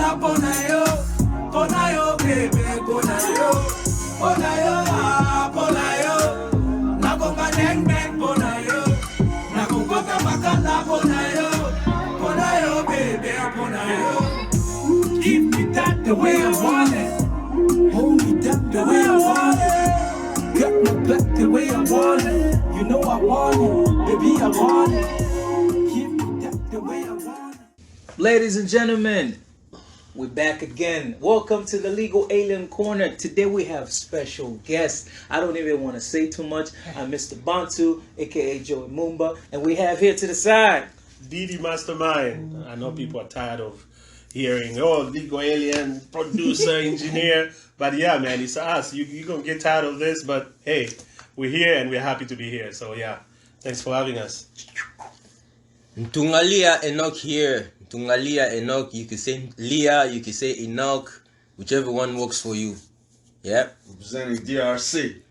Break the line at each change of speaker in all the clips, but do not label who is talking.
makala ponayo, ponayo baby, ponayo, ponayo, ponayo, nakonga neng neng ponayo, nakongota makala ponayo, ponayo baby, ponayo. Give me that the way I want it, hold me that the way I want it, got my back the way I want it. You know I want it, baby I want it. Give me that the way I want it.
Ladies and gentlemen, we're back again. Welcome to the Legal Alien Corner. Today we have special guests. I don't even want to say too much. I'm Mr. Bantu, aka Joey Mumba, and we have here to the side
Didy Mastamind. I know people are tired of hearing, oh, legal alien, producer, engineer. But yeah, man, it's us. You're going to get tired of this, but hey, we're here and we're happy to be here. So yeah, thanks for having us.
Ntungalia Enoch here. Ntungalia Enoch. You can say Leah, you can say Enoch, whichever one works for you. Yeah.
Representing DRC.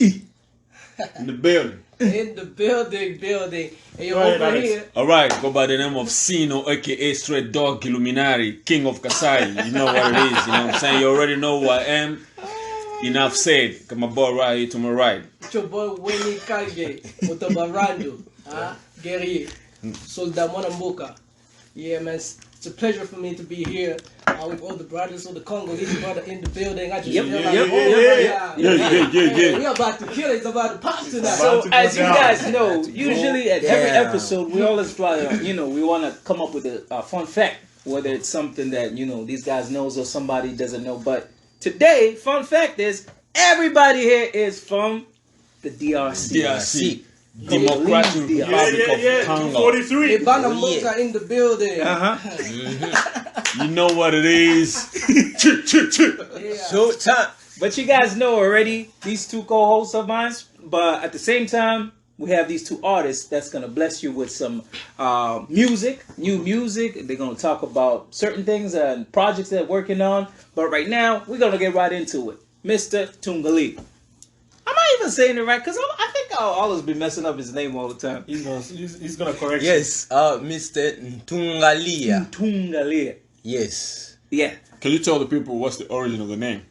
In the building.
In the building. Hey,
Go ahead,
over
Alex.
here.
Alright, go by the name of Sino, aka Straight Dog Illuminati, King of Kasai. You know what it is, you know what I'm saying? You already know who I am. Enough said. Got my boy right here to my right.
It's your boy Wenny Kange Ntungalia Guerrier. Soldat Monamboka. Yeah, man. It's a pleasure for me to be here with all the brothers, all the Congolese brothers in the building. I just feel like, we about to kill it. It's about to pop tonight.
So,
to go
as you
down.
guys know, usually at every
Yeah.
episode, we always try to, we want to come up with a fun fact, whether it's something that, these guys knows or somebody doesn't know. But today, fun fact is, everybody here is from the DRC.
DRC. Democratic Republic of Congo.
243.
Ebana Mboka in the building.
You know what it is.
Yeah.
So time.
But you guys know already, these two co-hosts of mine. But at the same time, we have these two artists that's going to bless you with some music, new music. They're going to talk about certain things and projects they're working on. But right now, we're going to get right into it. Mr. Ntungalia. Am I even saying it right? Because I think I'll always be messing up his name all the time.
He's gonna correct you.
Yes, Mr. Ntungalia.
Ntungalia.
Yes.
Yeah.
Can you tell the people what's the origin of the name?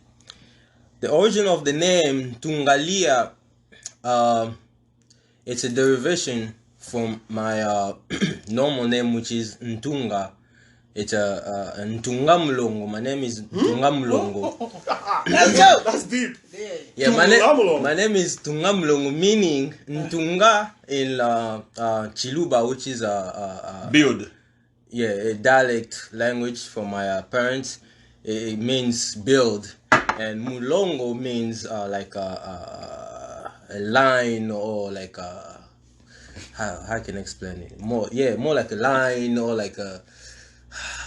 The origin of the name Ntungalia, it's a derivation from my normal name, which is Ntunga. It's a Ntunga Mlongo. My name is Ntunga Mlongo.
That's deep.
Yeah,
Ntunga
my name is Ntunga Mlongo, meaning Ntunga in Chiluba, which is a
Build.
a dialect language from my parents. It means build, and Mulongo means like a line, or like a how can I explain it? More like a line, or like a.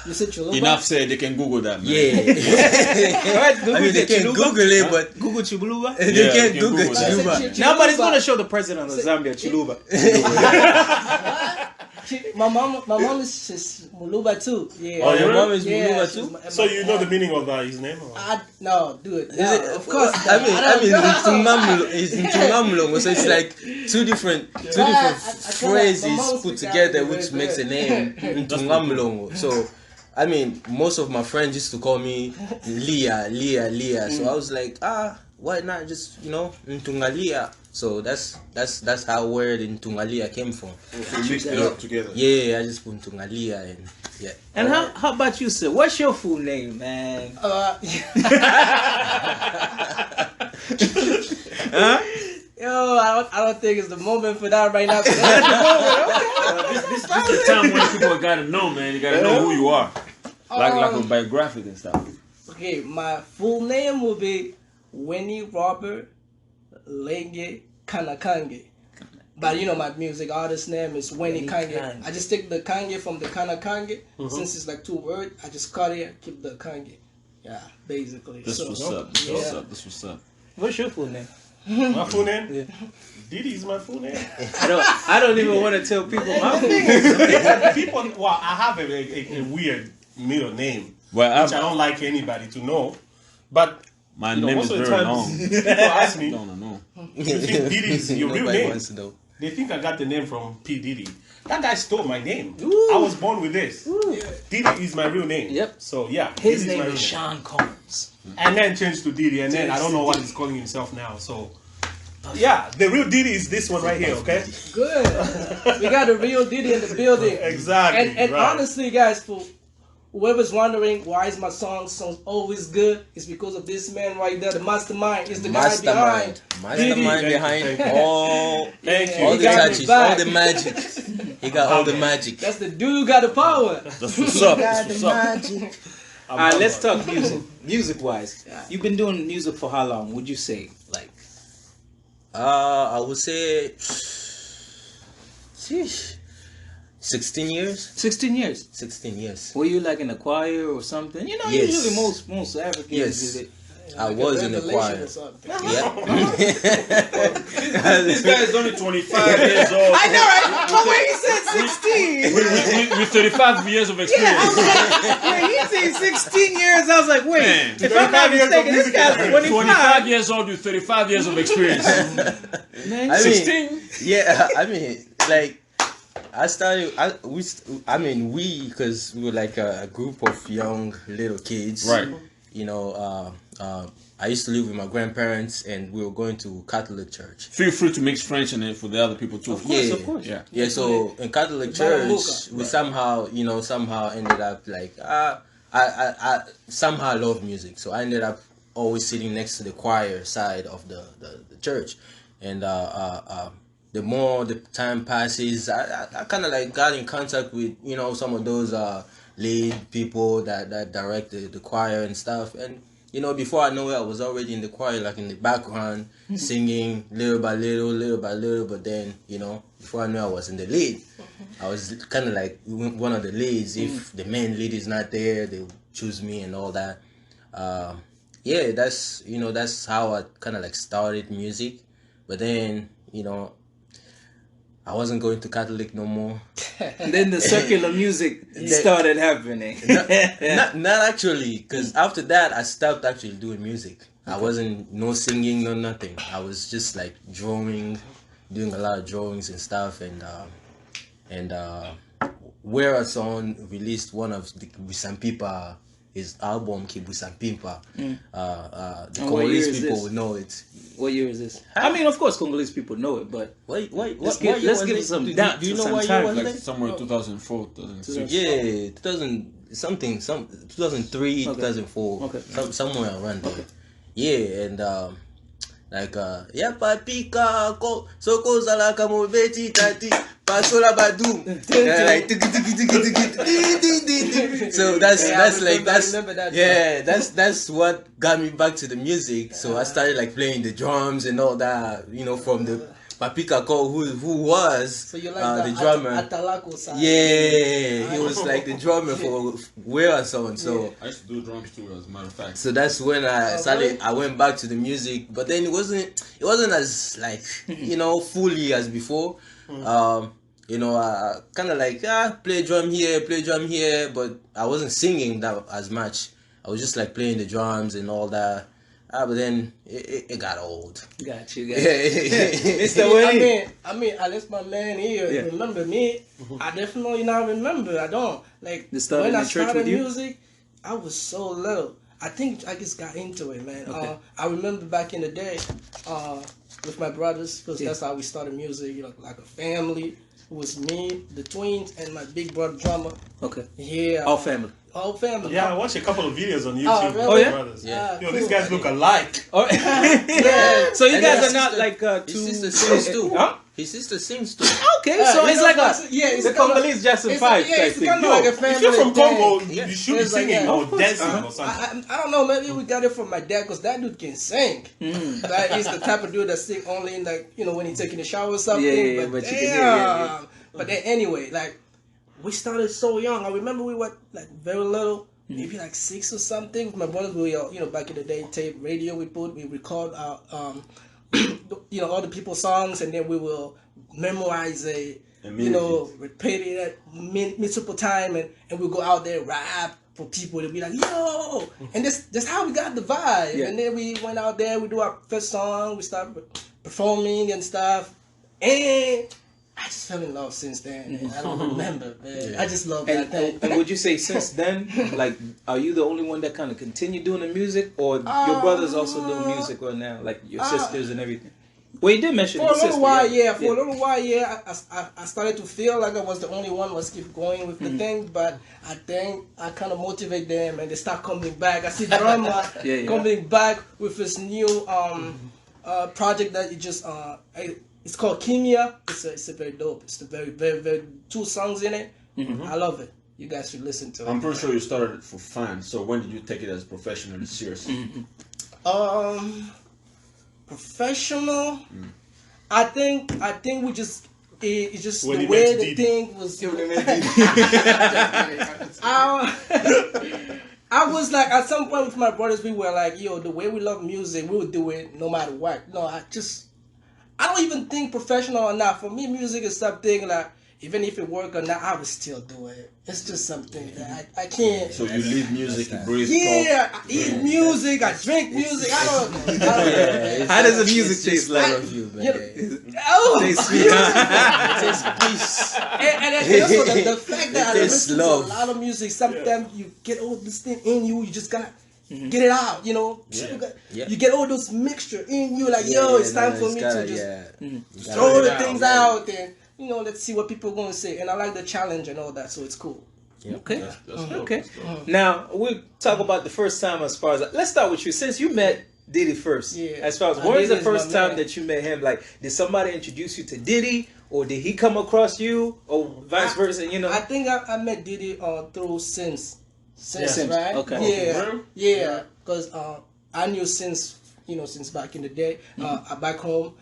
You said Chiluba?
Enough said, they can Google that, man.
Yeah. I mean, they can Google it, but
Google Chiluba.
they can't
can
Google
Google that.
Chiluba.
Nobody's going to show the president of Zambia Chiluba.
My mom is just Muluba too. Yeah.
Oh, your mom is
Yeah,
Muluba
she's
too?
So you know the meaning of his name? Or?
No, do it.
Is
No,
it-
of course.
I mean, it's Ntungamulongo, so it's like two different phrases put together, which makes a name Ntungamulongo. So, I mean, most of my friends used to call me Leah. So I was like, why not just Ntungalia? So that's how word Ntungalia came from.
You mixed it up together.
Yeah, I just put Ntungalia and yeah.
And how about you, sir? What's your full name, man?
Yo, I don't think it's the moment for that right now.
This is the time when people gotta know, man. You gotta know who you are. Like a biographic and stuff.
Okay, my full name will be Wenny Robert Lenge Kange. But my music artist name is Wenny Kange. I just take the Kange from the Kange. Since it's like two words, I just cut it, keep the Kange. Yeah, basically.
This what's up. This what's up.
What's your full name?
My full name?
Yeah.
Diddy is my full name.
I don't even want to tell people my
The thing is, people, I have a weird middle name,
Well,
which I don't like anybody to know. But
my name is
most of the
very
times,
long.
people ask me,
No.
you think Diddy is your real
Nobody
name?
wants to know.
they think I got the name from P. Diddy. That guy stole my name. I was born with this. Diddy is my real name.
Yep.
So yeah,
His
Diddy
name
my
is
real
Sean Combs.
and then changed to Diddy, and then I don't know what he's calling himself now. So yeah, the real Diddy is this one right here. Okay.
Good. We got a real Diddy in the building.
Exactly.
And
right.
honestly, guys, for whoever's wondering why is my song always good, it's because of this man right there, the mastermind. Is the guy behind.
Mastermind behind all
Thank you.
all
He
the
got
touches,
me back.
all the magic. He got all the magic.
That's the dude who got the power.
That's what's up. That's what's up.
magic.
All right, let's talk music. Music-wise, you've been doing music for how long? Would you say? Like,
I would say, sheesh, 16 years.
16 years.
16 years.
Were you like in a choir or something? You know,
Yes.
usually most Africans
Yes.
do it.
I was in the
Revelation
choir.
or something.
This guy is only 25 years old.
I know, right? But when he said 16,
With 35 years of experience.
when he said 16 years, I was like, wait,
Man,
if I'm not
35 years of
mistaken, this
music
guy's
experience.
25
25.
years old with 35 years of experience.
Man,
I mean,
16?
Yeah, I mean, like, I started, because we were like a group of young little kids.
Right.
You know, I used to live with my grandparents, and we were going to Catholic church.
Feel free to mix French in it for the other people too.
Yeah.
of course.
Yeah.
Yeah, so in Catholic church, we somehow ended up like, I somehow love music. So I ended up always sitting next to the choir side of the church. And the more the time passes, I kind of like got in contact with, some of those lead people that direct the choir and stuff. And, before I know it, I was already in the choir, like in the background, singing little by little. But then, before I knew I was in the lead. I was kind of like one of the leads. If the main lead is not there, they would choose me and all that. Yeah, that's how I kind of like started music. But then, I wasn't going to Catholic no more.
And then the circular music started happening.
Not actually, because after that, I stopped actually doing music. I wasn't no singing, no nothing. I was just like drawing, doing a lot of drawings and stuff. And Where Son released one of the Busampipa, his album Busampipa. The Congolese people would know it.
What year is this? I mean, of course, Congolese people know it, but let's give it some depth.
Do you know
some
what
time.
year was
Like
it?
somewhere in 2004, 2006.
Yeah, 2003,
Okay.
2004,
Okay.
somewhere around there. Yeah, and ya papika ko soko zala kamo beti tati pasola badum. Like so that's what got me back to the music. So I started like playing the drums and all that, from the Papika Ko who was
So you like
the drummer.
Atalako side.
Yeah, he was like the drummer for Where Son. So
I used to do drums too, as a matter of fact.
so that's when I started. I went back to the music, but then it wasn't as like fully as before. I kind of like play drum here, but I wasn't singing that as much. I was just like playing the drums and all that. But then it got old.
Got you.
Yeah.
Mr. Wenny.
I mean, unless my man here remember me, I definitely not remember. I don't like
They started
when
in
I
church
started
with you?
music. I was so little. I think I just got into it, man.
Okay.
I remember back in the day with my brothers, because that's how we started music. Like a family. It was me, the twins, and my big brother drummer.
Okay.
Yeah,
All family.
All family.
Yeah, I watched a couple of videos on YouTube.
really?
with
Oh, yeah?
my brothers.
Yeah.
Yo, these guys look alike.
Oh. So you
And
guys
his
are not
sister-
like
His
two.
sister sings too.
Huh?
His sister sings too.
Okay, so it's like
it's
the Congolese Jackson 5 type
it's
thing.
kind of
Yo,
like a
if
family
you're from
thing.
Congo,
Yeah.
you should be
It's like,
singing
yeah.
or dancing or something.
I don't know. Maybe we got it from my dad because that dude can sing. Like he's the type of dude that sing only in when he's taking a shower or something.
Yeah,
but
but you can hear, yeah.
But then anyway, like we started so young. I remember we were like very little, maybe like 6 or something. With my brothers, we back in the day, tape radio. We record our other people's songs, and then we will memorize repeat it at multiple time, and we'll go out there rap for people to be like, yo, and that's how we got the vibe.
Yeah.
And then we went out there, we do our first song, we started performing and stuff. And I just fell in love since then. Man. I don't remember, man. I just love that thing.
And would you say since then, like, are you the only one that kind of continue doing the music, or your brothers also doing music right now, like your sisters and everything? Well, you did mention
For a
your
little
sister,
while, yeah. For a little while, yeah. I started to feel like I was the only one was keep going with the thing, but I think I kind of motivate them and they start coming back. I see drama coming back with this new project that you just it's called Kimia. It's a very dope. It's a very 2 songs in it. I love it. You guys should listen to it.
I'm pretty sure you started it for fun. So when did you take it as professionally serious?
Professional. I think we just it's just
When
the
you
way
met
the
Didy.
thing was. I was like, at some point with my brothers, we were like, yo, the way we love music, we would do it no matter what. No, I don't even think professional or not. For me, music is something like, even if it work or not, I would still do it. It's just something that I can't.
So you leave music, you breathe,
Yeah,
talk.
I eat music, I drink music. I don't know.
How does the music taste like?
Of you, man.
Tastes sweet, huh?
It tastes peace.
And also the fact that I listen to a lot of music, sometimes you get all this thing in you, you just gotta get it out, you know? You get all those mixture in you, like, it's time for me to just throw the things out and, you know, let's see what people are going to say. And I like the challenge and all that, so it's cool.
Okay. Okay. Now, we'll talk about the first time as far as... Let's start with you. Since you met Didy first, as far as... When was the first time that you met him? Like, did somebody introduce you to Didy? Or did he come across you? Or vice versa, you know?
I think I met Didy through Sims. Sims, right?
Okay.
Yeah. Because I knew Sims, since back in the day. Back home.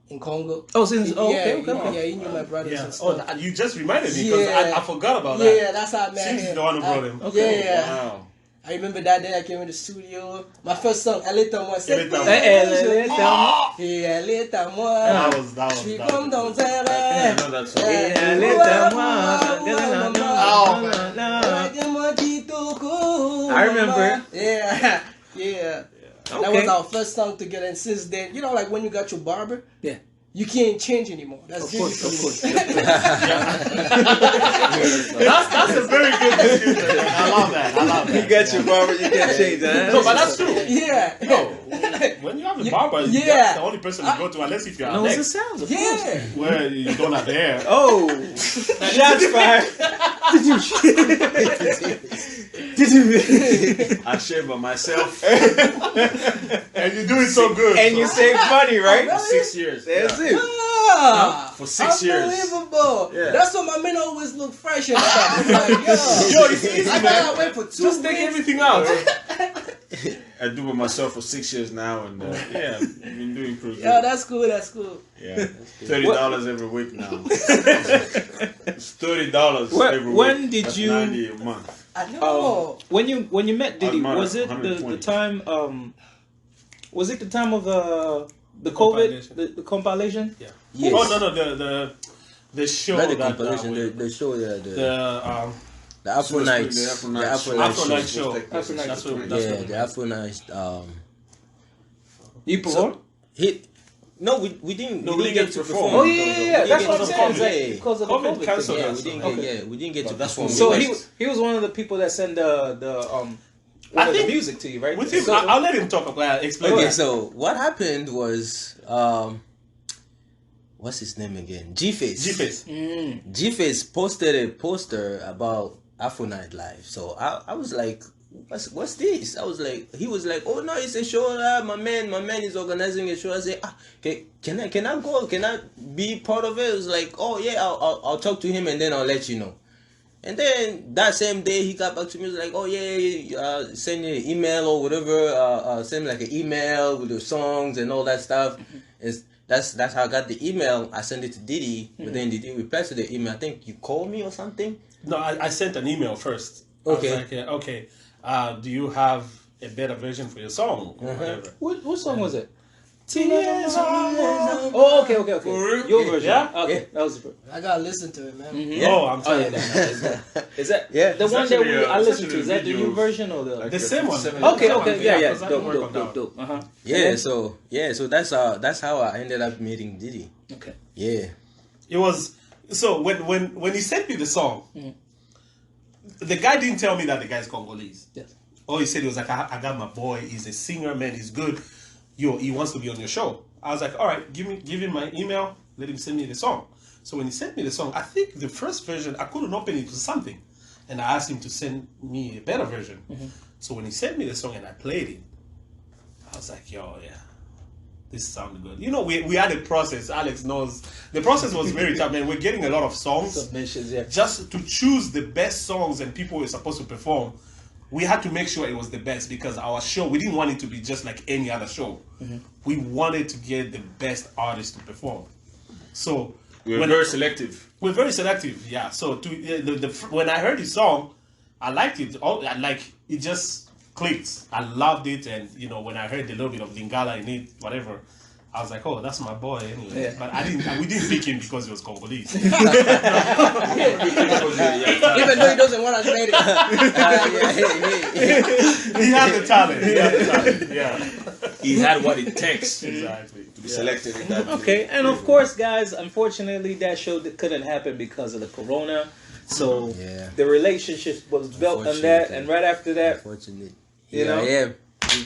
In Congo.
Oh, since okay.
Yeah, he knew my brothers and stuff.
Oh, you just reminded me because I forgot about that.
Yeah, that's how I met
Since
him.
the one who brought him.
Okay.
Yeah.
Wow.
I remember that day I came in the studio. My first song, Elita-moi.
Elita-moi.
Elita-moi.
That was.
Puis comme dans un
I
rêve.
know that song.
I remember.
Yeah. That
Okay.
was our first song together, and since then, like when you got your barber,
Yeah.
you can't change anymore. That's
Of course.
That's a very good description. I love that.
You got your barber, you can't change that.
No, but that's true.
Yeah.
No, when you have a barber, that's the only person you go to unless if you're
Knows the
Alex,
sounds, of
Yeah.
course.
where you don't have hair.
Oh, shots fired.
I shave by myself
And you do it so good.
And you save money, right?
for 6 years.
That's it.
For 6 years.
Unbelievable.
Yeah.
That's why my men always look fresh and stuff. It's like, yo,
it's easy,
I
man.
gotta wait for 2
Just take
weeks.
everything out.
I do it myself for 6 years now, and I've been doing pretty good.
Yeah, that's cool.
Yeah, $30 every week now. It's $30 every week.
When did
That's
you-
$90 a month?
I know.
When you met Didy,
Almara,
was it the
120.
time? Was it the time of the COVID, the compilation?
Yeah.
Yes.
Oh no, the show
Not the
that
compilation, the show, the Afro
So
Nights.
the Afro
The
Nights
Afro
show.
Nights
Afro Night
show.
show.
Afro Night.
That's what.
Yeah, the Afro Nights.
You performed?
No, we didn't.
No,
we didn't get to perform.
Oh yeah. That's what I'm saying.
Yeah,
It's like because of the
COVID
COVID
canceled
thing.
us.
we didn't get to perform.
So
We
he
went-
he was one of the people that sent the
I
one of the
think
music to you, right?
With him,
So-
I'll let him talk about explain.
Okay,
that.
so what happened was, what's his name again? G-Face.
G-Face.
G-Face posted a poster about Afro Night Live. So I was like, what's this? I was like, he was like, oh no, it's a show. My man is organizing a show. I said, can I go? Can I be part of it? It was like, oh yeah, I'll talk to him and then I'll let you know. And then that same day he got back to me. He was like, oh yeah, send me an email or whatever. Send me like an email with the songs and all that stuff. That's how I got the email. I sent it to Didy, but then Didy replied to the email. I think you called me or something.
No, I sent an email first.
Okay.
I was like, okay. Do you have a better version for your song or whatever?
What song was it?
Tears are more.
Oh, okay. Your version.
Yeah?
Okay, that was the
I gotta listen to it, man.
Oh, I'm
Oh
telling
yeah,
you.
is that
Yeah.
the one that
actually,
I listened to?
it's
Is that the
actually
new
videos.
version or the?
The same one.
Okay, yeah,
'cause I can work on that one.
dope.
Yeah, so that's how I ended up meeting Didy.
Okay.
Yeah.
It was so when he sent me the song, the guy didn't tell me that the guy's Congolese.
Yes.
All he said, he was like, I got my boy. He's a singer, man. He's good. Yo, he wants to be on your show. I was like, all right, give him my email. Let him send me the song. So when he sent me the song, I think the first version, I couldn't open it to something. And I asked him to send me a better version. So when he sent me the song and I played it, I was like, yo, yeah, this sounded good. You know, we had a process. Alex knows. The process was very tough, man. We're getting a lot of songs.
Submissions, yeah.
Just to choose the best songs and people were supposed to perform, we had to make sure it was the best because our show, we didn't want it to be just like any other show. We wanted to get the best artists to perform. So
We're very selective.
we're very selective, yeah. So when I heard his song, I liked it. It just clicked. I loved it, and you know, when I heard a little bit of Lingala in it, whatever, I was like, oh, that's my boy anyway.
Yeah.
But we didn't pick him because he was Congolese.
Even though he doesn't want us made it.
He had the talent. Yeah.
He had what it takes
Exactly.
to be selected in that.
Okay, and of course, guys, unfortunately, that show couldn't happen because of the corona. So the relationship was built on that, and right after that,
Unfortunately.
you know,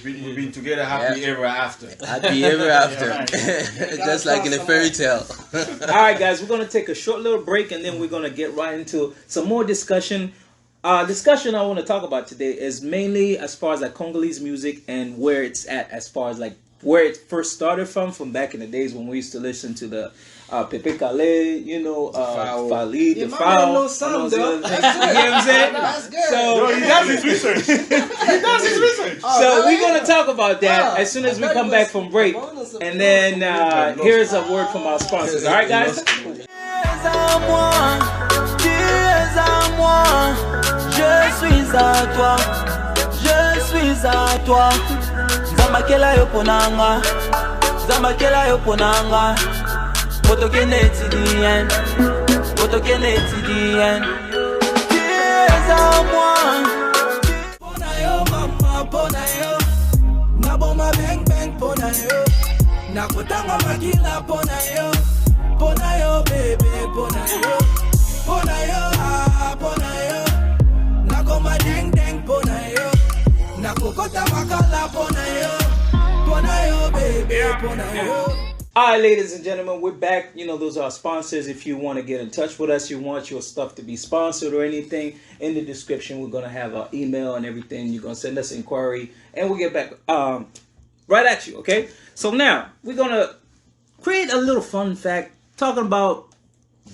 We've been together happy ever after.
Happy ever after.
right.
Just like in a fairy tale.
all right, guys, we're gonna take a short little break, and then we're gonna get right into some more discussion. Discussion I want to talk about today is mainly as far as like Congolese music and where it's at, as far as like where it first started from back in the days when we used to listen to the Pepe Kale, you know, Fali, the
my man
Foul,
knows some,
and all those
though.
other things. You get what I'm saying?
That's good.
So,
No, he does his research. He does his research.
so we're gonna talk about that
Oh,
as soon as
I
we
thought
come
it
back
was
from break,
bonus of
and then here's a word from our sponsors. All right, guys.
Je suis à toi, je suis à toi. Zamakela yo ponanga, zamakela yo ponanga. Motokene tidien, motokene tidien. Tu es à moi. Pona yo mama, pona yo. Naboma bang bang pona yo. Nakotanga makila pona yo. Pona yo baby, pona yo. Pona yo, pona yo. Nakoma deng deng pona yo. Nakokota makala pona yo. Pona yo baby, pona yo.
All right, ladies and gentlemen, we're back. You know, those are our sponsors. If you want to get in touch with us, you want your stuff to be sponsored or anything, in the description, we're going to have our email and everything. You're going to send us an inquiry, and we'll get back right at you, okay? So now, we're going to create a little fun fact, talking about...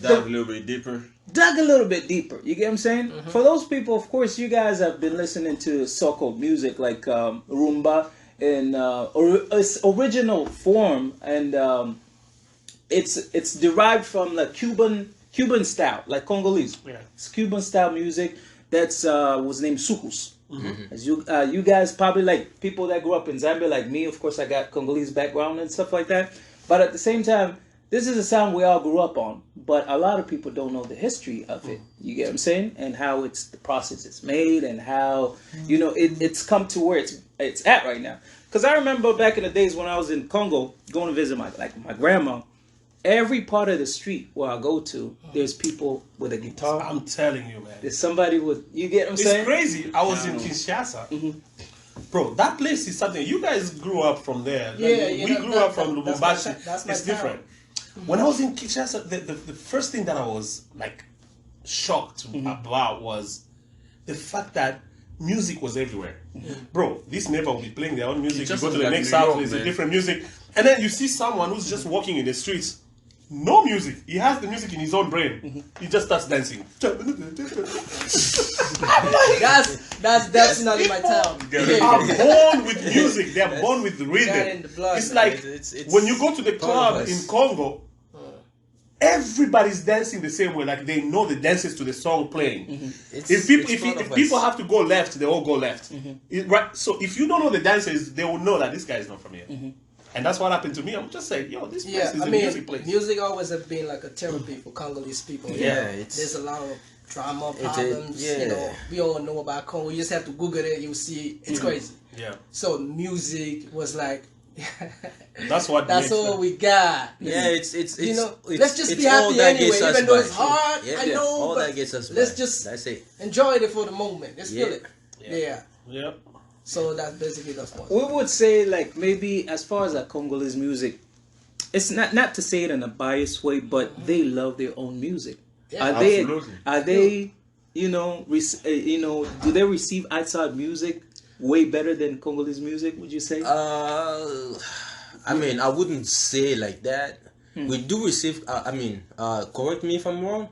Dive a little bit deeper.
Dug a little bit deeper. You get what I'm saying? For those people, of course, you guys have been listening to so-called music like rumba in its original form, and it's derived from the Cuban style, like Congolese.
Yeah.
It's Cuban style music that's was named sukus. As you guys probably, like people that grew up in Zambia, like me. Of course, I got Congolese background and stuff like that. But at the same time, this is a sound we all grew up on, but a lot of people don't know the history of it. You get what I'm saying? And how the process is made, and how you know it's come to where it's at right now. Because I remember back in the days when I was in Congo, going to visit my grandma. Every part of the street where I go to, there's people with a guitar.
I'm telling you, man.
There's somebody with, you get what I'm saying?
It's crazy. I was in Kinshasa. Bro, that place is something. You guys grew up from there. Like, we grew up from Lubumbashi.
that's my
It's
town.
different. When I was in Kinshasa, the first thing that I was like shocked about was the fact that music was everywhere. Bro, this neighbor will be playing their own music. You go to the next house, there's a different music. And then you see someone who's just walking in the streets. No music. He has the music in his own brain. He just starts dancing.
That's definitely my town.
Are born with music. They are born with the rhythm.
Got in the blood,
It's
man.
like
It's
when you go to the club
us.
in Congo, everybody's dancing the same way. Like they know the dances to the song playing. If people have to go left, they all go left. Right. So if you don't know the dances, they will know that this guy is not from here. And that's what happened to me. I'm just saying, yo, this place is a music place.
Music always have been like a therapy for Congolese people.
Yeah,
There's a lot of drama
a-
problems.
yeah.
You know, we all know about Congo. You just have to Google it, you'll see it's crazy.
Yeah.
So music was like
That's what.
That's
makes
all
them-
we got.
Yeah, it's
You know,
it's,
let's just
it's
be happy
all that
anyway,
gets us
even though
by.
it's hard.
Yeah,
I know,
all
but
that gets us
let's
by.
just
That's it.
enjoy it for the moment. Let's feel
Yeah.
it. Yeah.
Yeah.
So that's basically that's what.
We would say like maybe as far as Congolese music, it's not to say it in a biased way, but they love their own music.
Yeah.
Absolutely.
Are they do they receive outside music way better than Congolese music? Would you say?
I mean, I wouldn't say like that. We do receive. Correct me if I'm wrong.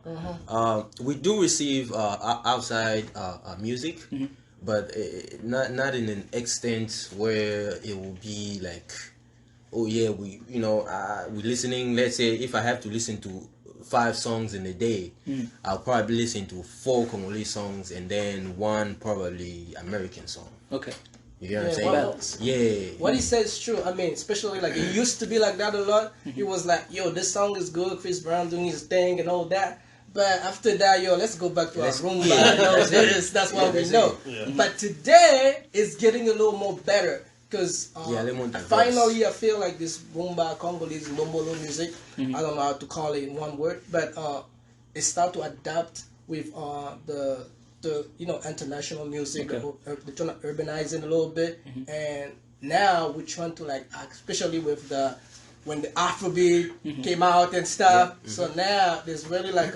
We do receive outside music, but not in an extent where it will be like, oh yeah, we're listening. Let's say if I have to listen to 5 songs in a day, I'll probably listen to 4 Congolese songs and then 1 probably American song.
Okay.
You get what I'm
Yeah,
saying?
well,
Yeah.
What he says is true. I mean, especially like it used to be like that a lot. He was like, "Yo, this song is good. Chris Brown doing his thing and all that." But after that, yo, let's go back to our Roomba.
yeah,
You know,
that's
that's what we
that's
know.
it.
Yeah.
But today it's getting a little more better because
Yeah, they want diverse.
finally I feel like this Roomba Congolese Lombolo music. I don't know how to call it in one word, but it start to adapt with the international music.
Okay.
They're trying to urbanize it a little bit, and now we're trying to like, especially with when the Afrobeat came out and stuff. So now there's really like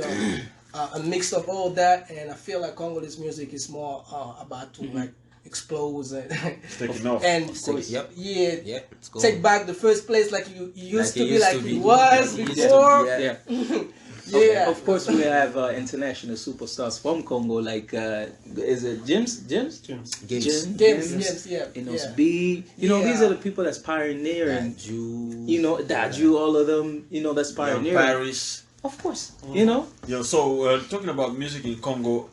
a mix of all that, and I feel like Congolese music is more about to like explode and
Taking off.
and
Of course, yep.
yeah,
Yep. Let's go.
take back the first place like you used
Like
to
it
be,
used
like
to be.
it was
It used to be,
before.
yeah.
Yeah.
Yeah.
Of course, we have international superstars from Congo, like is it James?
James.
Games, yeah.
Enos
Yeah.
B. These
Yeah.
are the people that's pioneering.
Bantu.
Daju, all of them. That's
Young
pioneering.
Paris.
Of course,
Yeah, so talking about music in Congo,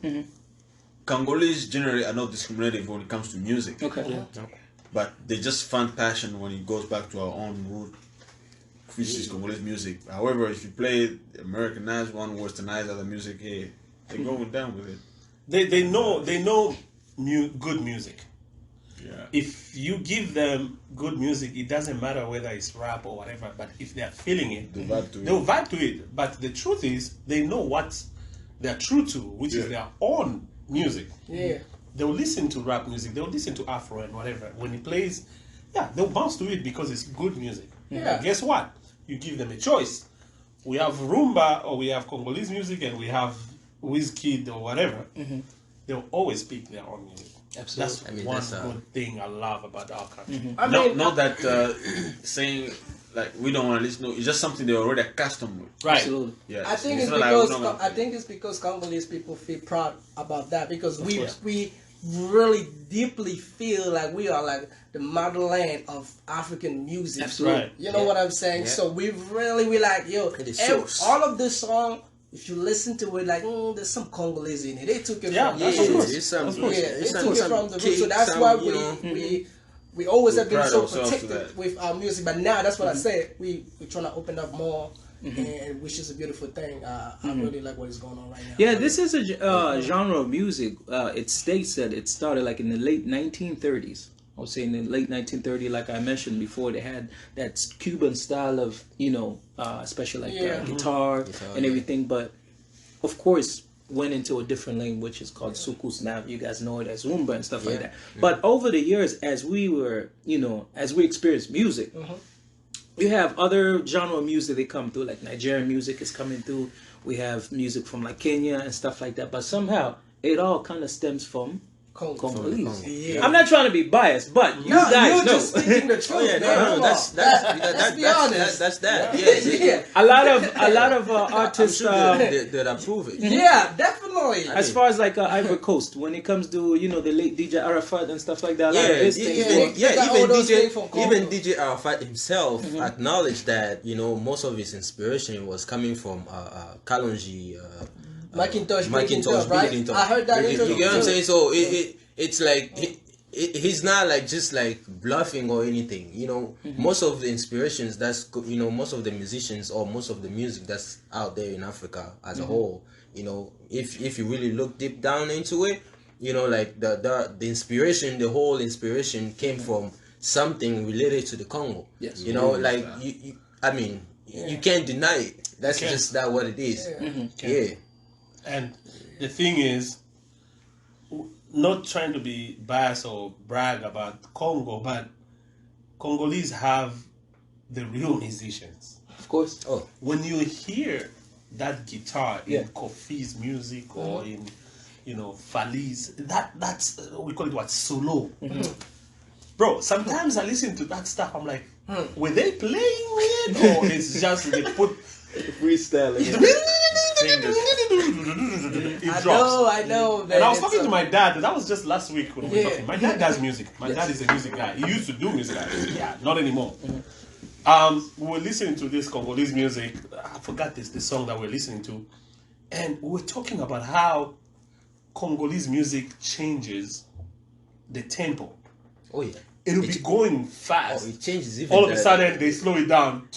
Congolese generally are not discriminative when it comes to music,
Okay.
but they just find passion when it goes back to our own root, which is Congolese music. However, if you play Americanized one, westernized other music, hey, they're going down with it.
They know good music.
Yeah.
If you give them good music, it doesn't matter whether it's rap or whatever. But if they're feeling it,
They vibe to it.
they'll vibe to it. But the truth is, they know what they're true to, which is
Yeah.
their own music.
Yeah.
They'll listen to rap music. They'll listen to Afro and whatever. When he plays, yeah, they'll bounce to it because it's good music.
Yeah.
And guess what? You give them a choice. We have rumba or we have Congolese music and we have Wizkid or whatever. They'll always pick their own music.
Absolutely.
That's
I mean,
one
that's,
good thing I love about our country.
I
not,
mean,
not that saying like we don't want to listen. No, it's just something they're already accustomed with.
Right.
Absolutely.
Yeah.
I think it's
not like we're
because
not gonna-
it's because Congolese people feel proud about that because
course.
we really deeply feel like we are like the motherland of African music.
Absolutely.
Right.
You know
Yeah.
what I'm saying?
Yeah.
So we like, yo,
It
every,
shows.
all of this song, if you listen to it, like, there's some Congolese in it. They took it
Yeah,
from
that's
yeah,
of course.
It's some,
yeah, they
it's
took it
some
from the root. So
cake,
that's
some,
why
you know.
we always
We
have been
pride
so
ourselves to
protected
that.
with our music. But now that's what I said. We're trying to open up more, and which is a beautiful thing. I really like what is going on right now.
Yeah, this is a genre of music. It states that it started like in the late 1930s. I would say in the late 1930s, like I mentioned before, they had that Cuban style of, especially like guitar and
yeah.
everything. But of course, went into a different lane, which is called soukous. Now you guys know it as rumba and stuff like that. But over the years, as we were, as we experienced music, we have other genre of music that come through, like Nigerian music is coming through. We have music from like Kenya and stuff like that. But somehow it all kind of stems from Congolese.
Yeah.
I'm not trying to be biased, but you
No,
guys
you're
know.
just speaking the truth.
Oh yeah,
man.
no,
Come
that's
on. Let's be honest.
that's that. Yeah,
Yeah.
a lot of
I'm
artists.
sure they'd approve it.
Yeah, definitely.
As far as like Ivory Coast, when it comes to the late DJ Arafat and stuff like that, a lot of his things were-
they got all those things from Congo.
Even DJ Arafat himself acknowledged that most of his inspiration was coming from Kalonji.
Macintosh,
right?
Clinton. I heard that
You
interview
get what I'm
too.
saying? So it's like he's not like just like bluffing or anything. Most of the inspirations most of the musicians or most of the music that's out there in Africa as a whole. If you really look deep down into it, like the inspiration, the whole inspiration came from something related to the Congo.
Yes.
You know, like you I mean, you can't deny it. That's just that what it is. Yeah.
And the thing is, not trying to be biased or brag about Congo, but Congolese have the real musicians.
Of course.
Oh,
When you hear that guitar in Kofi's music or in, Fali's, that's we call it what, solo. Bro, sometimes I listen to that stuff. I'm like, were they playing it or it's just they put
freestyling.
it drops.
I know.
And I was talking to my dad. That was just last week when we were talking. My dad does music. My dad is a music guy. He used to do music. Yeah, not anymore. We were listening to this Congolese music. I forgot the song that we're listening to, and we were talking about how Congolese music changes the tempo.
oh yeah.
It'll be going fast.
Oh, it changes even.
All of a sudden, they slow it down.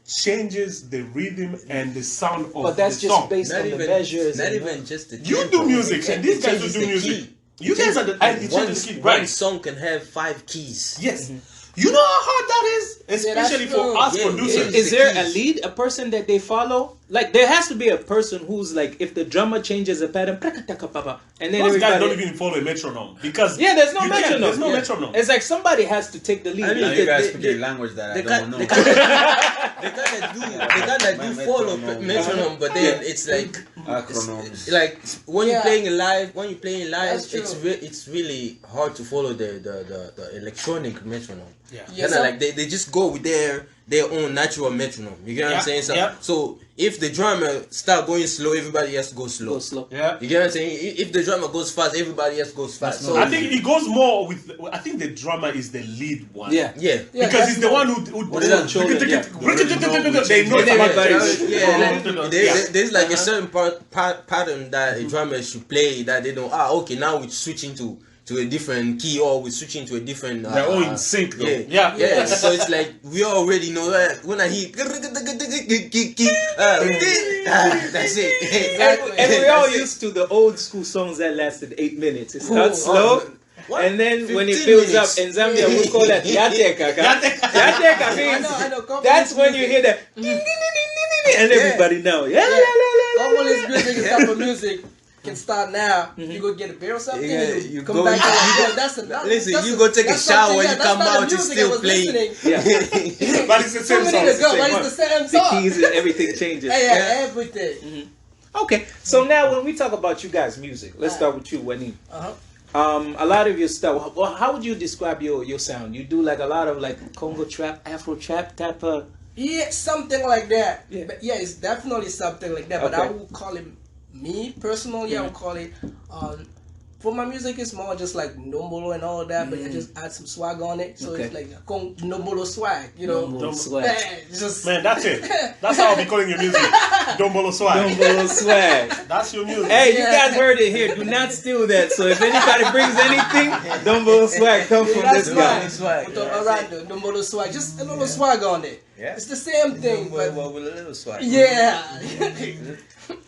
Changes the rhythm and the sound of
But that's
the
just
song.
based
Not
on the
even,
measures.
not
and-
even just the
You
tempo.
do music, and these
It
guys
changes
do
the
music.
key.
You guys are the and it
one,
changes the key,
one
right?
song can have 5 keys.
Yes. You know how hard that is, especially
that's
for
true.
us
Yeah,
producers.
Is there a lead, a person that they follow? Like there has to be a person who's like, if the drummer changes a pattern, and then
Most guys don't
everybody.
even follow a metronome because
Yeah, there's no
you can't.
metronome.
There's no
Yeah.
metronome.
It's like somebody has to take the lead.
I mean,
Now
they-
you guys
they-
speak
they-
a language that I
They
don't know.
kind of do follow metronome, but then it's like
Acronyms.
like when you're
Yeah.
playing live,
That's true.
it's really hard to follow the electronic metronome.
Yeah.
Yeah,
Kind of like they just go with their own natural metronome. You get what
Yeah,
I'm saying? So,
yeah.
so if the drummer start going slow, everybody has to go slow.
Go slow.
Yeah.
You get what I'm saying? If the drummer goes fast, everybody else goes fast. So
I think it goes more with. I think the drummer is the lead one.
Yeah.
yeah.
Yeah,
Because he's the one who
What is that shoulder? Yeah.
They know
And everybody's-
There's like a certain pattern that a drummer should play that they know. Okay, now we're switching to a different key, or we're switching to a different.
They're all in sync though.
Yeah.
Yeah.
So it's like we already know that when I hear that's it.
And we're all
That's it.
used to the old school songs that lasted 8 minutes. It
Cool.
starts slow,
What?
and then when it
15
builds
minutes.
up, in Zambia we call that yateka. Yateka means
I know.
that's when you hear that, and everybody know. Yeah.
Congolese music is type of music can start now. You go get a beer or something.
Yeah,
you
you
come
go-
back.
you
That's a
Listen,
that's
you
a-
go take a
that's
shower,
something,
you
that's
come
not the
out, it's
music I
still
was
playing.
listening.
Yeah.
But it's the same
2
song.
minutes
It's the
ago,
same
but
one.
it's the same
The
song.
keys and everything changes.
Yeah, everything.
Okay, so now when we talk about you guys' music, let's start with you, Wenny. A lot of your stuff. Well, how would you describe your sound? You do like a lot of like Congo trap, Afro trap type of.
Yeah, something like that.
Yeah.
But yeah, it's definitely something like that. But I
Okay.
would call it, me personally, I would call it, for my music, it's more just like Nombolo and all that, but I just add some swag on it. So
Okay.
it's like Nombolo swag, you know?
Nombolo swag.
Yeah, just,
Man, that's it. That's how I'll be calling your music. Dombolo swag.
Dombolo swag.
That's your music.
Hey, you
Yeah.
guys heard it here. Do not steal that. So if anybody brings anything, Dombolo swag come
yeah,
from
that's
this guy.
mine.
Swag.
With the Arando, Nombolo swag. Just a little swag on it.
Yeah.
It's the same thing, but
Well, with a little swag.
yeah.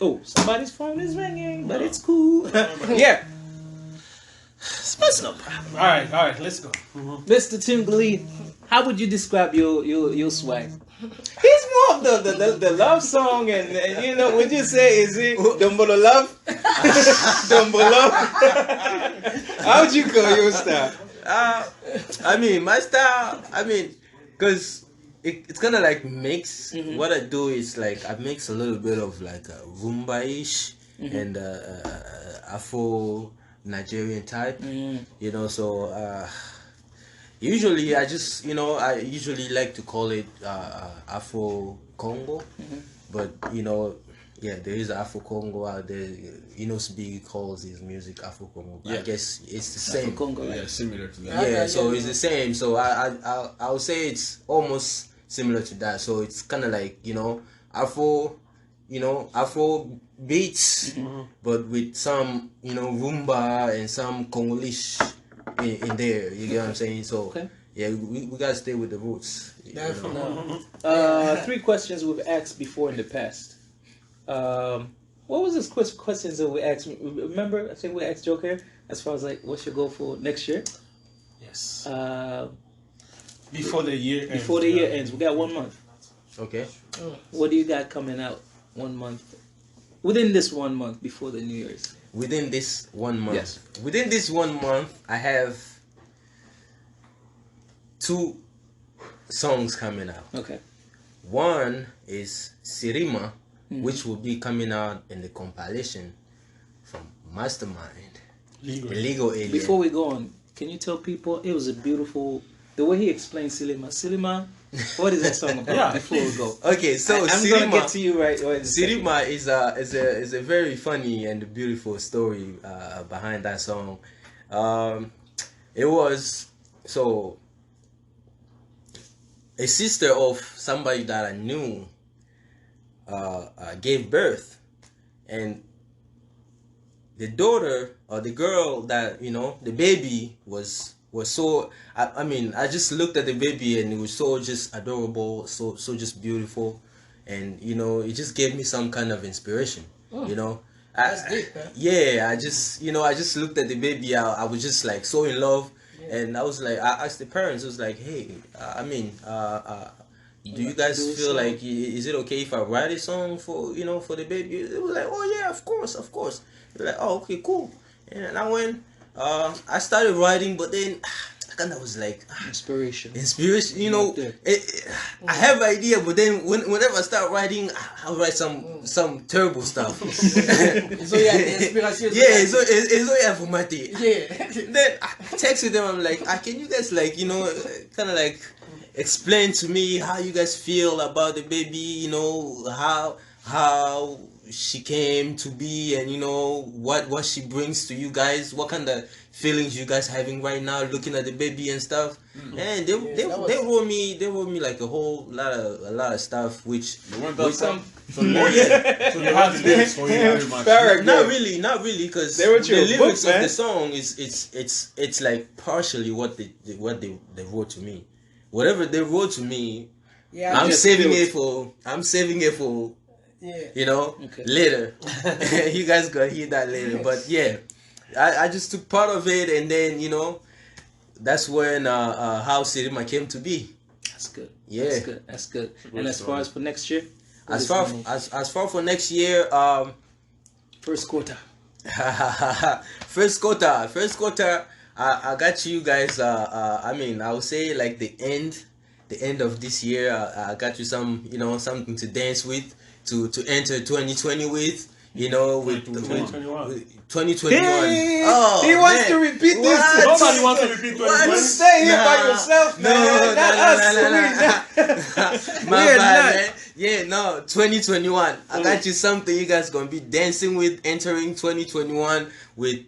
Oh, somebody's phone is ringing, but it's cool. Yeah. That's no problem.
All right, let's go.
Mr. Ntungalia, how would you describe your swag? He's more of the love song, and you know, would you say, is it Dombolo love? Dombolo? How would you call your style?
I mean, my style, because it's kind of like mix. What I do is like I mix a little bit of like rumba-ish and Afro Nigerian type, you know. So usually I usually like to call it Afro Congo, but you know, yeah, there is Afro Congo out there. Big calls his music Afro Congo. I guess it's the same.
Congo, right?
Yeah, similar to that.
Okay,
Yeah, so
yeah.
it's the same. So I would say it's almost similar to that. So it's kind of like Afro beats, but with some rumba and some Congolese in there. You get what I'm saying? So
Okay.
yeah, we gotta stay with the roots.
Definitely.
3 questions we've asked before in the past. What was this questions that we asked? Remember, I think we asked Joker. as far as like what's your goal for next year?
Yes.
Uh,
Before the year ends.
before the year ends, we got 1 month.
Okay.
What do you got coming out 1 month? Within this 1 month before the New Year's.
Within this 1 month.
Yes.
Within this 1 month, I have 2 songs coming out.
Okay.
One is Sirima, which will be coming out in the compilation from Mastamind,
Legal.
Illegal Alien.
Before we go on, can you tell people it was a beautiful the way he explained Silima. Silima, what is that song about?
Yeah.
Before we go.
Okay, so
I'm
Sirima,
gonna get to you right away.
Sirima is a very funny and beautiful story behind that song. It was so a sister of somebody that I knew gave birth, and the daughter or the girl that the baby was so I mean I just looked at the baby and it was so just adorable, so just beautiful, and it just gave me some kind of inspiration.
That's deep, man.
Yeah, I just looked at the baby. I was just like so in love. And I was like, I asked the parents, I was like, hey, do you guys feel like, is it okay if I write a song for the baby? It was like, oh yeah, of course. They're like, oh, okay, cool. And I went, I started writing, but then I kind of was like,
Inspiration.
I have idea, but then whenever I start writing, I'll write some terrible stuff.
So yeah, the inspiration.
Yeah, it's so informative.
Yeah.
Then I texted them. I'm like, can you guys kind of like explain to me how you guys feel about the baby? How she came to be, and what she brings to you guys. What kind of feelings you guys having right now, looking at the baby and stuff. And they wrote me like a lot of stuff, which
So you had the lyrics for you very much.
not really, because
They wrote
the
you a
lyrics
book,
of
man.
the song it's like partially what they wrote to me. Whatever they wrote to me,
Yeah.
I'm
just
saving
feel-
it for
Yeah.
later. You guys gonna hear that later. But yeah, I just took part of it, and then that's when how Sirima came to be.
That's good.
Yeah.
That's good. And as far as for next year?
As far for next year,
First quarter.
first quarter, I got you guys. I would say like the end of this year. I got you some, something to dance with, to enter 2020 with. With 2021.
Hey,
Oh,
he wants
man.
to repeat this.
What?
Nobody wants to repeat 2020.
You stay here by
Nah.
yourself, man. Not us.
My
We're
bad,
not.
man. Yeah, no, 2021. I got you something you guys gonna be dancing with, entering 2021 with,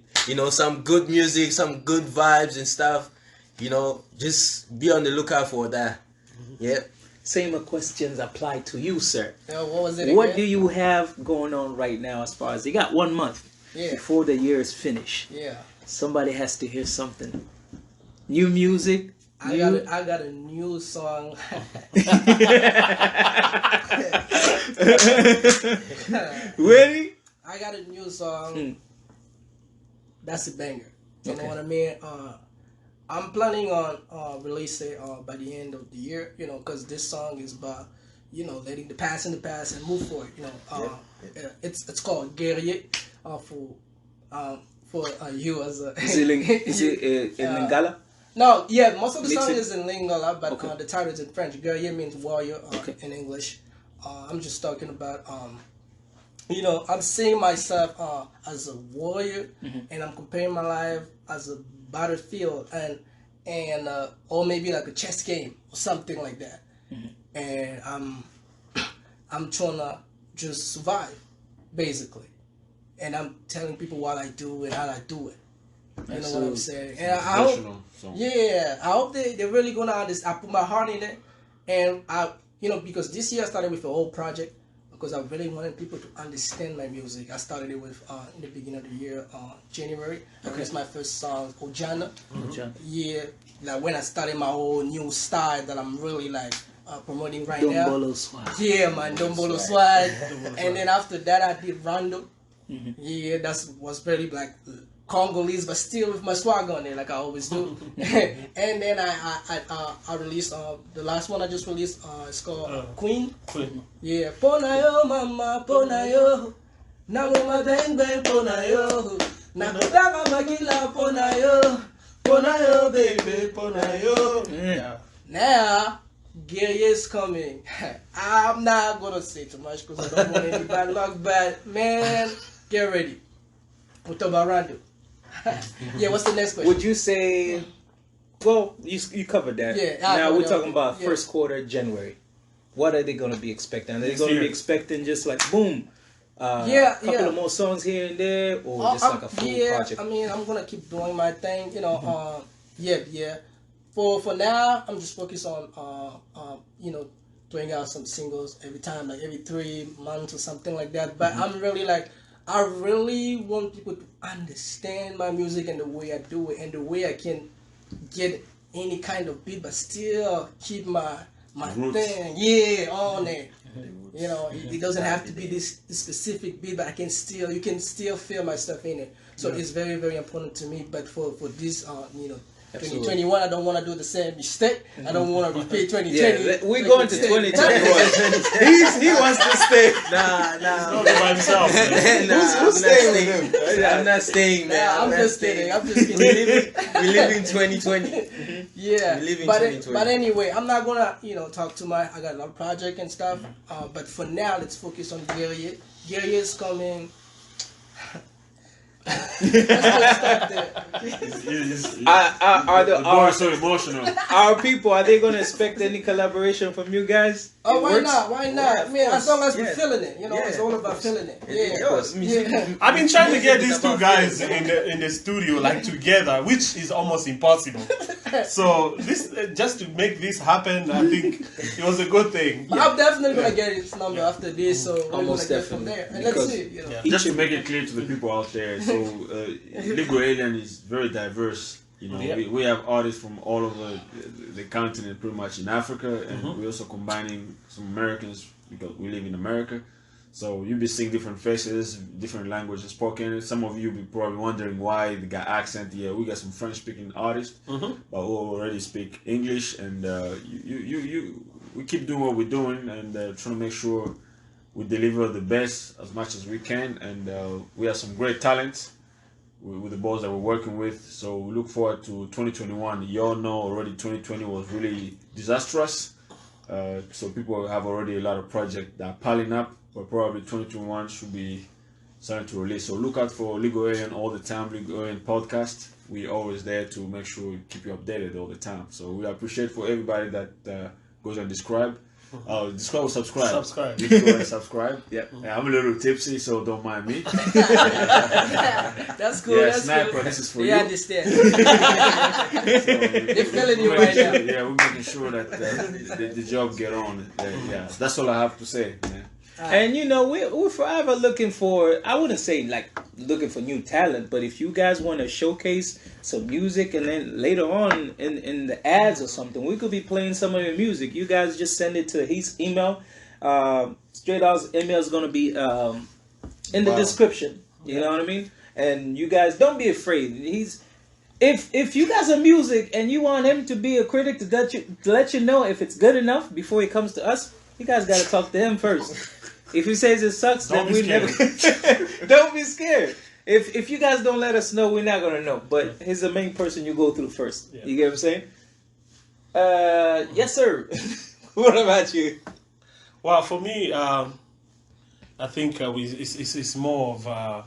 some good music, some good vibes and stuff. Just be on the lookout for that. Yeah.
Same questions apply to you, sir.
What was it?
What
again?
do you have going on right now as far as you got 1 month
Yeah.
before the year is finished?
Yeah.
Somebody has to hear something. New music.
I got a new song.
Ready?
I got a new song.
Hmm.
That's a banger. You
Okay.
know what I mean? I'm planning on release it by the end of the year. Because this song is about letting the past in the past and move forward. It's called Guerrier for you as a.
Is it in Lingala?
No, yeah, most of the
Mix
song
it.
is in Lingala, but
Okay.
the title is in French. Guerrier means warrior
Okay.
in English. I'm just talking about, I'm seeing myself as a warrior, and I'm comparing my life as a battlefield and or maybe like a chess game or something like that. And I'm trying to just survive, basically. And I'm telling people what I do and how I do it. You know what I'm saying? And I hope,
Professional, so.
yeah, I hope they're really gonna understand. I put my heart in it, and because this year I started with a whole project because I really wanted people to understand my music. I started it with in the beginning of the year, January. I released my first song, Ojana. Yeah, like when I started my whole new style that I'm really like promoting right now.
Dombolo Swag.
Yeah, man, Dombolo Swag. And then after that, I did Rondo. Yeah, that was very like Congolese, but still with my swag on it, like I always do. And then I released the last one I just released. It's called Queen.
Queen.
Yeah, Ponayo mama, Ponayo, Namuma bang bang Ponayo, Nakutaka Magila Ponayo, Ponayo baby Ponayo.
Yeah.
Now, Guerrier's coming. I'm not gonna say too much because I don't want any bad luck, but man, get ready. Utobarandu. Yeah, what's the next question?
Would you say? Well, you covered that.
Yeah.
Now we're talking about
yeah.
first quarter January. What are they going to be expecting? Are they
Next
going to
year.
be expecting just like boom,
Yeah,
couple
yeah.
of more songs here and there, or just like a full project?
I mean, I'm gonna keep doing my thing. You know, yeah. For now, I'm just focused on you know, throwing out some singles every time, like every 3 months or something like that. But I'm really like, I really want people to understand my music and the way I do it and the way I can get any kind of beat, but still keep my
Roots.
thing, yeah, on it. You know, it doesn't have to be this specific beat, but you can still feel my stuff in it. So it's very, very important to me. But for this, you know,
Absolutely.
2021, I don't want to do the same mistake. I don't want to repeat 2020.
Yeah, we're going to 2021. He wants to stay.
Nah.
Not by himself, man.
Who's staying with him?
I'm not staying, man.
Nah, I'm
not
just
staying.
kidding. I'm just kidding.
We live in 2020.
Yeah,
We live in
but
2020.
but anyway, I'm not gonna talk too much. I got a lot of project and stuff. But for now, let's focus on Guerrier. Guerrier is coming. Let's just start there.
The boy is so emotional.
Our people, are they going to expect any collaboration from you guys?
Oh,
It
why
works?
not? Why not?
Yeah,
I mean,
of
as long as
course.
we're feeling it,
Yeah.
it's all about feeling it. Yeah.
Yes,
Yeah.
I've been trying to get these two
About
guys
feelings.
in the studio like together, which is almost impossible. So this just to make this happen, I think it was a good thing.
But I'm definitely gonna get his number after this, so we're
Almost
gonna get from
definitely.
there. And
Because-
let's see, you know.
Yeah.
Just to make it clear to the people out there, so Ligo Alien is very diverse. You know,
Yeah.
we have artists from all over the continent, pretty much in Africa, and we're also combining some Americans because we live in America. So you'll be seeing different faces, different languages spoken. Some of you will be probably wondering why they got accent. Yeah, we got some French-speaking artists, but who already speak English, and we keep doing what we're doing and trying to make sure we deliver the best as much as we can. And we have some great talents with the boys that we're working with. So we look forward to 2021. You all know already 2020 was really disastrous. So people have already a lot of projects that are piling up, but probably 2021 should be starting to release. So look out for Ligo Alien all the time, Ligo Alien podcast. We're always there to make sure we keep you updated all the time. So we appreciate for everybody that goes and describe or subscribe.
Subscribe.
Just go and subscribe. Yeah. I'm a little tipsy, so don't mind me.
That's cool.
Yeah,
that's
Sniper,
cool.
this is for
They
you.
understand.
They're
feeling you right now.
Yeah, we're making sure that the job get on. Yeah, that's all I have to say, man.
And you know, we're forever looking for, I wouldn't say like looking for new talent, but if you guys want to showcase some music and then later on in the ads or something, we could be playing some of your music. You guys just send it to his email. Straight Out's email is going to be in the description. You know what I mean? And you guys, don't be afraid. If you guys are music and you want him to be a critic to let you know if it's good enough before he comes to us, you guys got to talk to him first. If he says it sucks,
Don't
then
be
we never. Don't be scared. If you guys don't let us know, we're not gonna know. But he's the main person you go through first.
Yeah.
You get what I'm saying? Yes, sir. What about you?
Well, for me, I think it's more of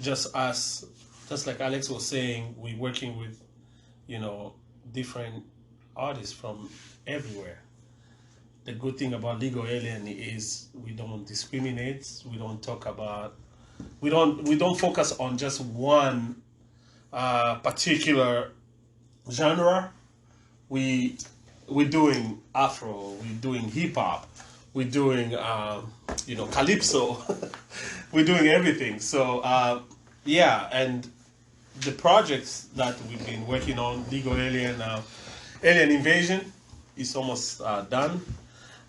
just us, just like Alex was saying, we're working with, different artists from everywhere. The good thing about Ligo Alien is we don't discriminate. We don't talk about. We don't focus on just one particular genre. We're doing Afro. We're doing hip hop. We're doing calypso. We're doing everything. So and the projects that we've been working on, Ligo Alien, Alien Invasion, is almost done.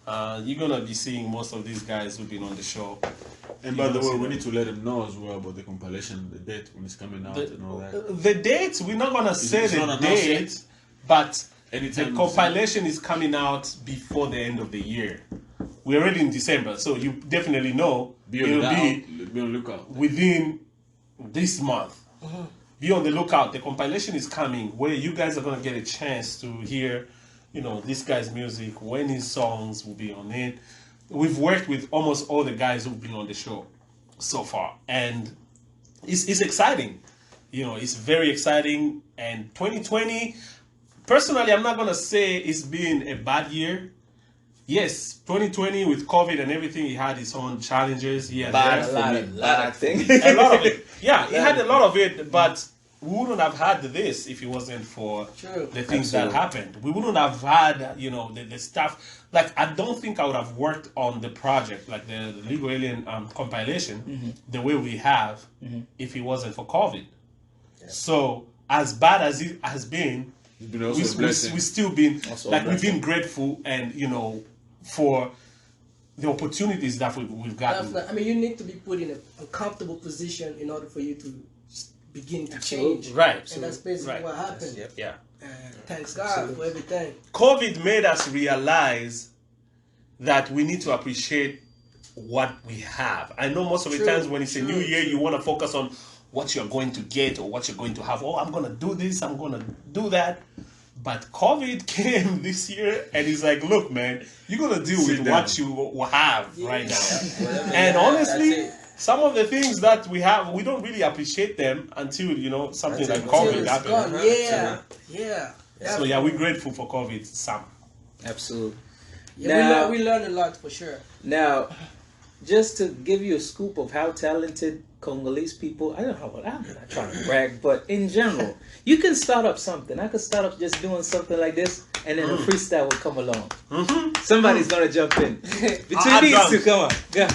You're gonna be seeing most of these guys who've been on the show.
And by the way, we need to let them know as well about the compilation, the date when it's coming out and all that.
The date, we're not gonna say
it's
the
not announced
date,
yet?
but
Anytime
the compilation is coming out before the end of the year. We're already in December, so you definitely know
Be on the lookout.
within this month. Be on the lookout. The compilation is coming where you guys are gonna get a chance to hear, this guy's music, when his songs will be on it. We've worked with almost all the guys who've been on the show so far, and it's exciting. It's very exciting. And 2020, personally, I'm not gonna say it's been a bad year. Yes, 2020 with COVID and everything, he had his own challenges. He had
A lot of things.
a lot of it. Yeah, he had a lot of it, but we wouldn't have had this if it wasn't for the things that happened. We wouldn't have had, the stuff. Like, I don't think I would have worked on the project, like the Legal Alien compilation, the way we have, if it wasn't for COVID. Yeah. So, as bad as it has been, we've still been, we've been grateful and, for the opportunities that we've gotten.
Definitely. I mean, you need to be put in a comfortable position in order for you to begin to change.
Right.
And that's basically what happened.
Yes. Yeah.
And thanks God for everything.
COVID made us realize that we need to appreciate what we have. I know most of the times when it's a new year, you want to focus on what you're going to get or what you're going to have. Oh, I'm going to do this, I'm going to do that. But COVID came this year and he's like, look, man, you're going to deal with what you have right now. And honestly, some of the things that we have, we don't really appreciate them until, something like COVID happened.
Yeah.
So, we're grateful for COVID, Sam.
Absolutely.
Yeah,
now,
we learned a lot for sure.
Now, just to give you a scoop of how talented Congolese people, I'm not trying to brag, but in general, you can start up something. I could start up just doing something like this, and then a freestyle will come along. Somebody's gonna jump in. Between these two, come on, go.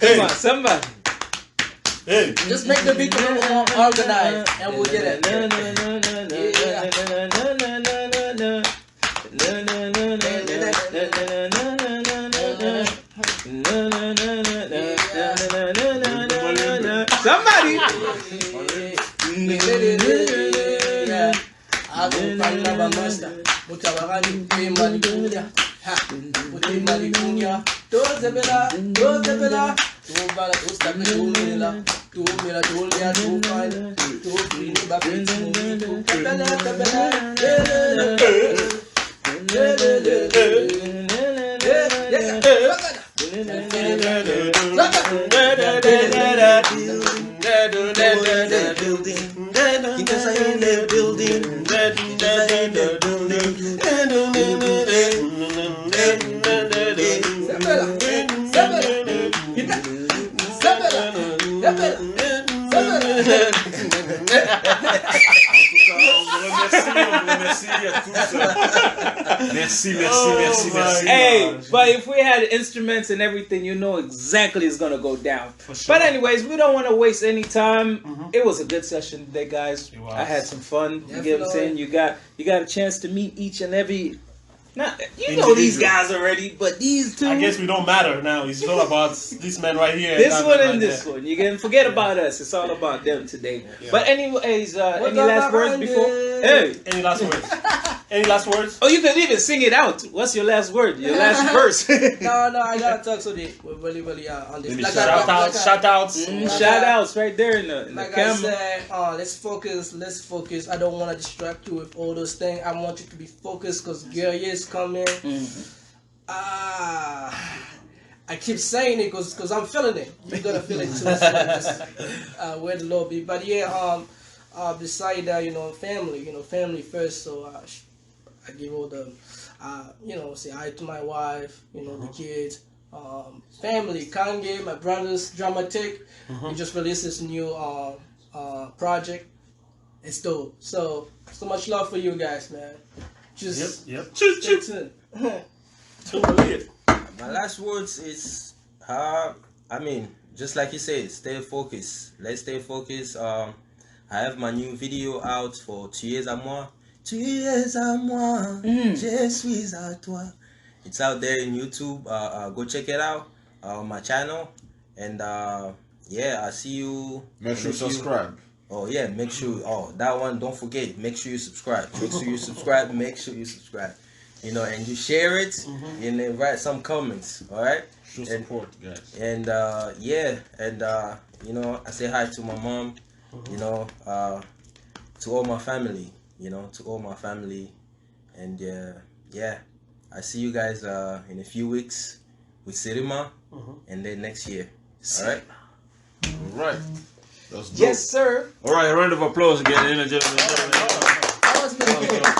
Come on, somebody.
Hey.
Just make the beat a little more organized, and we'll get it.
Somebody.
Merci.
Hey, but if we had instruments and everything, you know exactly it's gonna go down.
For sure.
But anyways, we don't want to waste any time. It was a good session today, guys. I had some fun. You get what I'm saying? You got a chance to meet each and every. You know these guys already, but these two.
I guess we don't matter now. It's all about this man right here.
This one and this one. You can forget about us. It's all about them today. Yeah. But anyways, any last words before? Hey,
any last words? Any last words?
Oh, you can even sing it out. What's your last word? Your last verse?
No, I gotta talk to the really on this.
Like shout outs.
Shout outs right there in the
like
camera.
I said, let's focus. I don't want to distract you with all those things. I want you to be focused because Guerrier is coming. I keep saying it because I'm feeling it. You're gonna feel it too. So just where the Lord be. But yeah, beside that, family first. So I give all the, say hi to my wife, the kids, family, Kange, my brothers, Dramatic. We just released this new project. It's dope. So much love for you guys, man. Just stay tuned.
My last words is, just like you said, stay focused. Let's stay focused. I have my new video out for Tu es à moi. Tu es à moi, je suis à toi. It's out there in YouTube. Go check it out on my channel. And yeah, I see you.
Make sure you subscribe.
Oh yeah, make sure. Oh, that one. Don't forget. Make sure you subscribe. Make sure you subscribe. Make sure you subscribe. You know, and you share it, and then write some comments. All right.
Show support, guys.
And yeah, and you know, I say hi to my mom. You know, to all my family. You know, to all my family, and yeah, I see you guys in a few weeks with Sirima, and then next year. All right.
All right. That's dope.
Yes, sir.
All right, a round of applause again, ladies and gentlemen.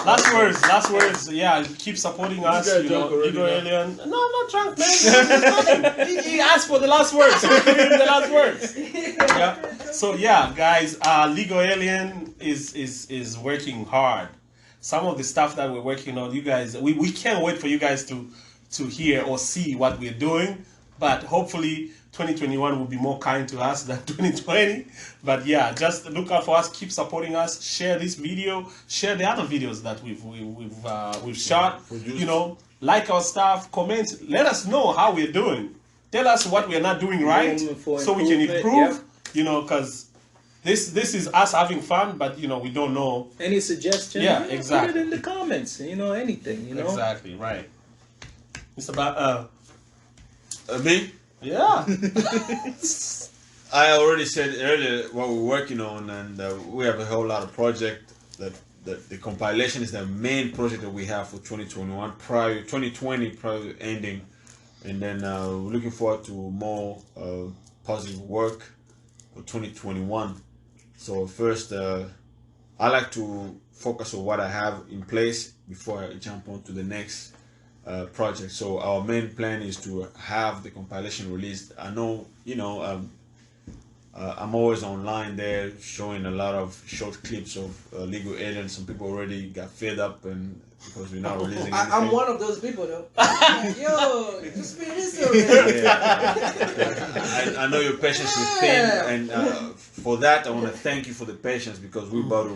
Last words. Yeah, keep supporting us. You know, Didy Alien. No, I'm not drunk, man. he asked for the last words. So give him the last words. Yeah. So yeah, guys, Legal Alien is working hard. Some of the stuff that we're working on, you guys, we can't wait for you guys to hear or see what we're doing. But hopefully 2021 will be more kind to us than 2020. But yeah, just look out for us. Keep supporting us. Share this video. Share the other videos that we've shot. You know, like our stuff. Comment. Let us know how we're doing. Tell us what we're not doing right, so we can improve.
Yep.
You know, because this is us having fun, but you know we don't know.
Any suggestions?
Yeah, exactly.
Put it in the comments. You know, anything. You know.
Exactly right. It's about
Me?
yeah.
I already said earlier what we're working on, and we have a whole lot of project that the compilation is the main project that we have for 2021 prior 2020 prior to ending, and then we're looking forward to more positive work for 2021. So first, I like to focus on what I have in place before I jump on to the next project. So our main plan is to have the compilation released. I know, you know, I'm always online there showing a lot of short clips of Legal Alien. Some people already got fed up and because we're not releasing anything.
I'm one of those people though. Yo, just be this already.
I know your patience is thin, and for that I want to thank you for the patience, because we're about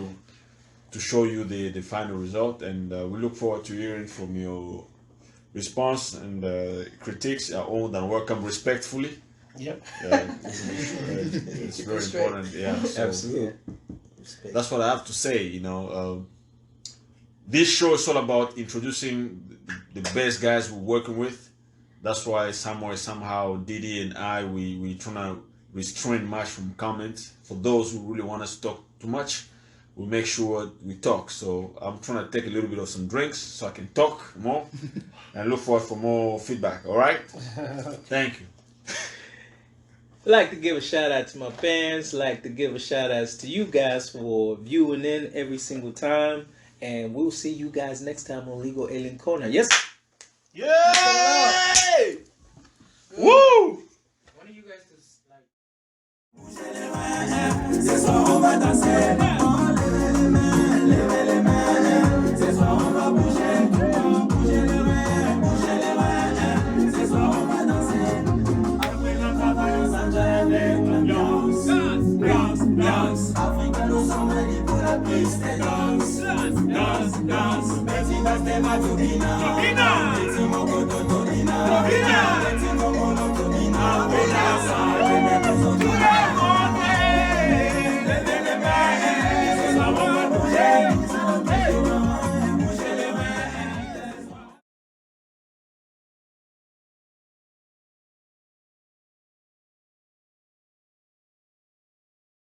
to show you the final result, and we look forward to hearing from your response, and critiques are all and welcome respectfully.
Yep.
It's very important. Yeah. So
Absolutely.
that's what I have to say. You know, this show is all about introducing the best guys we're working with. That's why somehow Didy and I we trying to restrain much from comments. For those who really want us to talk too much, we make sure we talk. So I'm trying to take a little bit of some drinks so I can talk more and look forward for more feedback. All right? Thank you.
I'd like to give a shout out to my fans. Like to give a shout out to you guys for viewing in every single time. And we'll see you guys next time on Legal Alien Corner. Yes?
Yay! Woo!
One of you guys just like...
Dance,